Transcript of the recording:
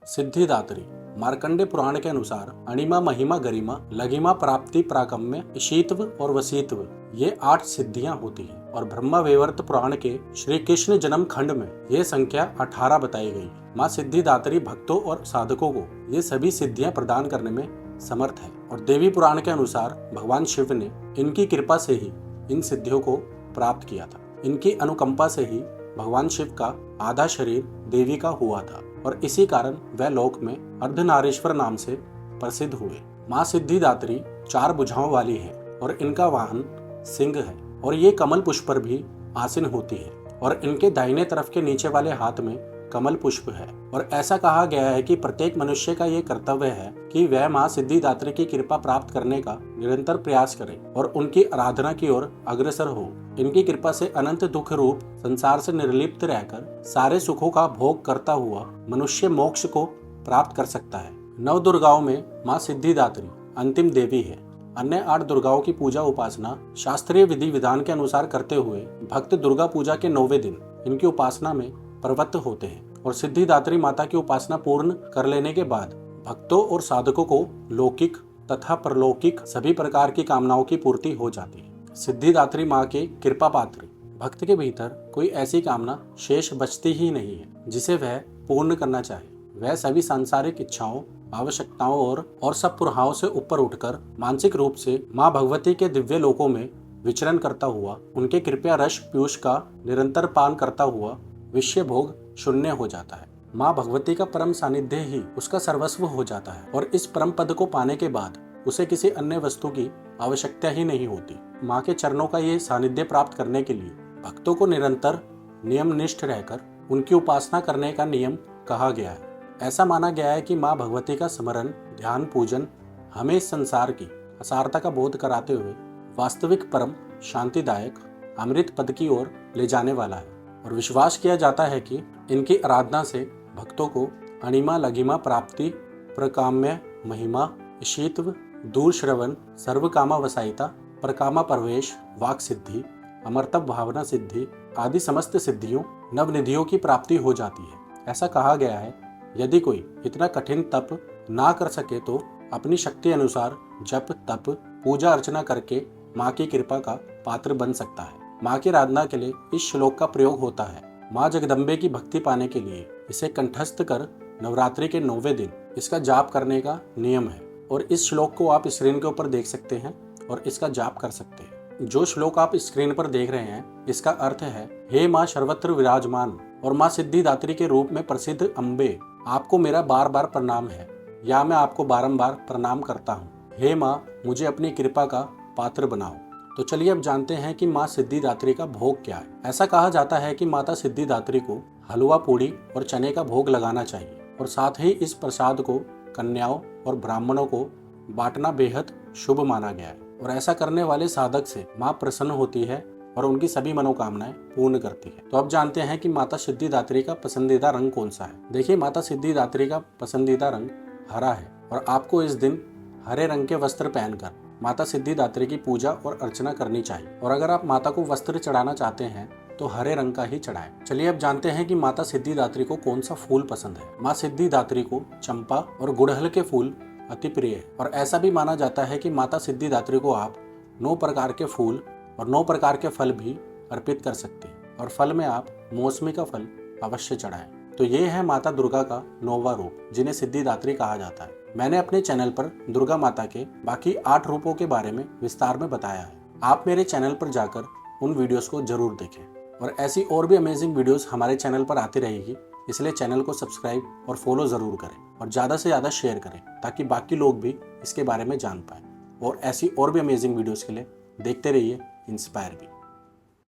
सिद्धिदात्री। मार्कंडे पुराण के अनुसार अणिमा, महिमा, गरिमा, लघिमा, प्राप्ति, प्राकम्य, ईशित्व और वसीत्व ये 8 सिद्धियां होती हैं और ब्रह्मा वैवर्त पुराण के श्री कृष्ण जन्म खंड में ये संख्या 18 बताई गई है। माँ सिद्धिदात्री भक्तों और साधकों को ये सभी सिद्धियां प्रदान करने में समर्थ है और देवी पुराण के अनुसार भगवान शिव ने इनकी कृपा से ही इन सिद्धियों को प्राप्त किया था। इनकी अनुकंपा से ही भगवान शिव का आधा शरीर देवी का हुआ था और इसी कारण वह लोक में अर्धनारीश्वर नाम से प्रसिद्ध हुए। माँ सिद्धिदात्री 4 भुजाओं वाली है और इनका वाहन सिंह है और ये कमल पुष्प पर भी आसीन होती है और इनके दाहिने तरफ के नीचे वाले हाथ में कमल पुष्प है और ऐसा कहा गया है कि प्रत्येक मनुष्य का ये कर्तव्य है कि वह माँ सिद्धिदात्री की कृपा प्राप्त करने का निरंतर प्रयास करे और उनकी आराधना की ओर अग्रसर हो। इनकी कृपा से अनंत दुख रूप संसार से निर्लिप्त रहकर सारे सुखों का भोग करता हुआ मनुष्य मोक्ष को प्राप्त कर सकता है। 9 दुर्गाओं में माँ सिद्धिदात्री अंतिम देवी है। अन्य 8 दुर्गाओं की पूजा उपासना शास्त्रीय विधि विधान के अनुसार करते हुए भक्त दुर्गा पूजा के 9वें दिन इनकी उपासना में प्रवृत्त होते हैं और सिद्धिदात्री माता की उपासना पूर्ण कर लेने के बाद भक्तों और साधकों को लौकिक तथा परलौकिक सभी प्रकार की कामनाओं की पूर्ति हो जाती है। सिद्धिदात्री माँ के कृपा पात्र भक्त के भीतर कोई ऐसी कामना शेष बचती ही नहीं है जिसे वह पूर्ण करना चाहे। वह सभी सांसारिक इच्छाओं, आवश्यकताओं और सब पुरहाओं से ऊपर उठकर मानसिक रूप से माँ भगवती के दिव्य लोकों में विचरण करता हुआ उनके कृपया रस पीयूष का निरंतर पान करता हुआ विषय भोग शून्य हो जाता है। माँ भगवती का परम सानिध्य ही उसका सर्वस्व हो जाता है और इस परम पद को पाने के बाद उसे किसी अन्य वस्तु की आवश्यकता ही नहीं होती। माँ के चरणों का ये सानिध्य प्राप्त करने के लिए भक्तों को निरंतर नियमनिष्ठ रहकर उनकी उपासना करने का नियम कहा गया है। ऐसा माना गया है कि माँ भगवती का स्मरण, ध्यान, पूजन हमें इस संसार की असारता का बोध कराते हुए वास्तविक परम शांतिदायक अमृत पद की ओर ले जाने वाला है और विश्वास किया जाता है कि इनकी आराधना से भक्तों को अणिमा, लघिमा, प्राप्ति, प्रकाम्य, महिमा, ईशित्व, दूर श्रवण, सर्वकामा वसायिता, प्रकामा प्रवेश, वाक सिद्धि, अमरतप भावना सिद्धि आदि समस्त सिद्धियों नवनिधियों की प्राप्ति हो जाती है। ऐसा कहा गया है यदि कोई इतना कठिन तप ना कर सके तो अपनी शक्ति अनुसार जप, तप, पूजा अर्चना करके माँ की कृपा का पात्र बन सकता है। माँ की आराधना के लिए इस श्लोक का प्रयोग होता है। माँ जगदम्बे की भक्ति पाने के लिए इसे कंठस्थ कर नवरात्रि के 9वें दिन इसका जाप करने का नियम है और इस श्लोक को आप स्क्रीन के ऊपर देख सकते हैं और इसका जाप कर सकते हैं। जो श्लोक आप स्क्रीन पर देख रहे हैं इसका अर्थ है, हे माँ सर्वत्र विराजमान और माँ सिद्धिदात्री के रूप में प्रसिद्ध अम्बे, आपको मेरा बार बार प्रणाम है या मैं आपको बारंबार प्रणाम करता हूँ। हे माँ, मुझे अपनी कृपा का पात्र बनाओ। तो चलिए अब जानते हैं कि माँ सिद्धिदात्री का भोग क्या है। ऐसा कहा जाता है कि माता सिद्धिदात्री को हलवा, पूड़ी और चने का भोग लगाना चाहिए और साथ ही इस प्रसाद को कन्याओं और ब्राह्मणों को बांटना बेहद शुभ माना गया है और ऐसा करने वाले साधक से माँ प्रसन्न होती है और उनकी सभी मनोकामनाएं पूर्ण करती है। तो अब जानते हैं कि माता सिद्धिदात्री का पसंदीदा रंग कौन सा है। देखिए, माता सिद्धिदात्री का पसंदीदा रंग हरा है और आपको इस दिन हरे रंग के वस्त्र पहनकर माता सिद्धिदात्री की पूजा और अर्चना करनी चाहिए और अगर आप माता को वस्त्र चढ़ाना चाहते हैं तो हरे रंग का ही चढ़ाएं। चलिए अब जानते हैं कि माता सिद्धिदात्री को कौन सा फूल पसंद है। माँ सिद्धिदात्री को चंपा और गुड़हल के फूल अति प्रिय है और ऐसा भी माना जाता है कि माता सिद्धिदात्री को आप 9 प्रकार के फूल और 9 प्रकार के फल भी अर्पित कर सकते हैं और फल में आप मौसमी का फल अवश्य चढ़ाएं। तो ये है माता दुर्गा का 9वां रूप जिन्हें सिद्धिदात्री कहा जाता है। मैंने अपने चैनल पर दुर्गा माता के बाकी 8 रूपों के बारे में विस्तार में बताया है। आप मेरे चैनल पर जाकर उन वीडियोस को जरूर देखें और ऐसी और भी अमेजिंग वीडियोस हमारे चैनल पर आती रहेगी, इसलिए चैनल को सब्सक्राइब और फॉलो ज़रूर करें और ज़्यादा से ज़्यादा शेयर करें ताकि बाकी लोग भी इसके बारे में जान पाएँ। और ऐसी और भी अमेजिंग वीडियोज़ के लिए देखते रहिए इंस्पायर भी।